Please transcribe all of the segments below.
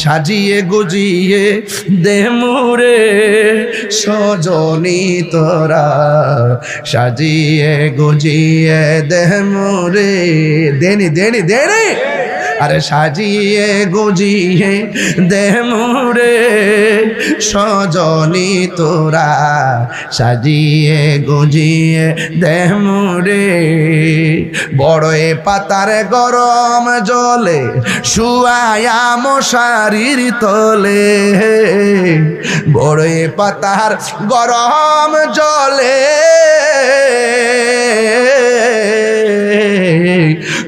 সাজিয়ে গুজিয়ে দে মোরে সজনী তোরা, সাজিয়ে গুজিয়ে দে মোরে, দেনি দেনি দেনি, আরে সাজিয়ে গুজিয়ে দে মোরে সজনী তোরা, সাজিয়ে গুজিয়ে দে মোরে। বড়ই পাতার গরম জলে শুয়ায়া মশারির তলে, বড়ই পাতার গরম জলে,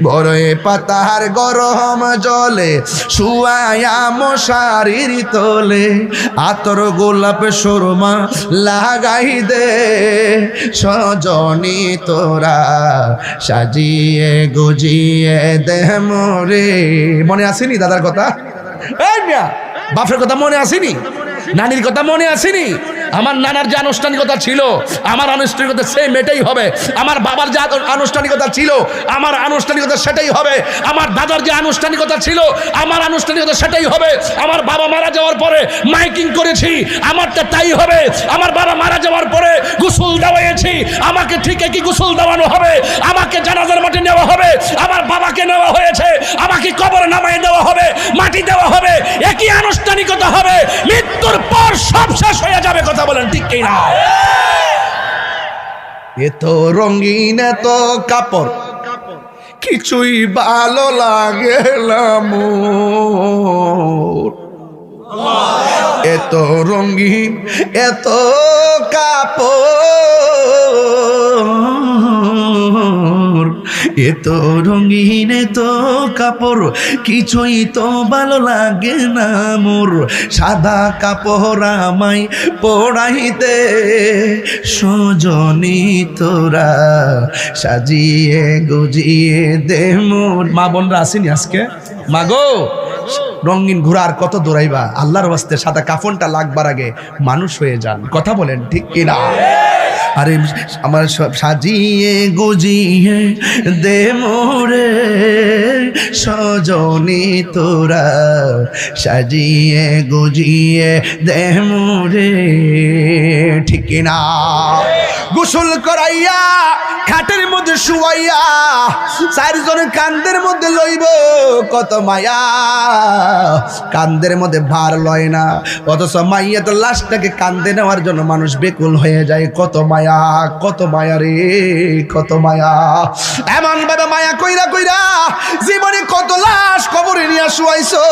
বড়ই পাতার গরম জলে শুয়ায়া মশারির তলে, আতর গোলাপ সুরমা লাগাই দে সজনী তোরা, সাজিয়ে গুজিয়ে দে মোরে। মনে আসেনি দাদার কথা? এই মিয়া, বাপের কথা মনে আসেনি? নানির কথা মনে আসেনি? আমার নানার যে আনুষ্ঠানিকতা ছিল আমার আনুষ্ঠানিকতা সেম এটাই হবে, আমার বাবার যে আনুষ্ঠানিকতা ছিল আমার আনুষ্ঠানিকতা সেটাই হবে, আমার দাদার যে আনুষ্ঠানিকতা ছিল আমার আনুষ্ঠানিকতা সেটাই হবে। আমার বাবা মারা যাওয়ার পরে মাইকিং করেছি, আমারটা তাই হবে। আমার বাবা মারা যাওয়ার পরে গোসল দেওয়াইছি, আমাকে ঠিক একই গোসল দেওয়ানো হবে। আমাকে জানাজার মাঠে নেওয়া হবে, আমার বাবাকে নেওয়া হয়েছে, আমাকে কবরে নামায় দেওয়া হবে, মাটি দেওয়া হবে, একই আনুষ্ঠানিকতা হবে। মৃত্যুর পর সব শেষ হয়ে যাবে। কথা বলেন ঠিক কি না? এত রঙিন এত কাপড় কিছুই ভালো লাগে না মোর, এত রঙিন এত কাপড়, এত রঙিন এত কাপড় কিছুই তো ভালো লাগে না মোর। সাদা কাপড় আমায় পরাইতে সজনী তোরা, সাজিয়ে গুজিয়ে দে মোর। মা বোনরা আসেনি আজকে? মা গো, রঙিন ঘোড়ার কত দৌড়াইবা, আল্লাহর ওয়াস্তে সাদা কাফনটা লাগবার আগে মানুষ হয়ে যান। কথা বলেন ঠিক কিনা? আরে আমার সব সাজিয়ে গুজিয়ে দে মোরে সজনী তোরা, সাজিয়ে গুজিয়ে দে মোরে, ঠিক কিনা? গোসল করাইয়া খাটের মধ্যে শুয়াইয়া চারজনের কান্দের মধ্যে লইব কত মায়া, কান্দের মধ্যে ভার লয় না, অথচ মাইয়া তো লাশটাকে কান্দে নেওয়ার জন্য মানুষ বেকুল হয়ে যায়। কত মায়া, কত মায়া রে, কত মায়া। এমন ভাবে মায়া কইরা কইরা জীবনে কত লাশ কবরে নিয়ে শুয়াইছো।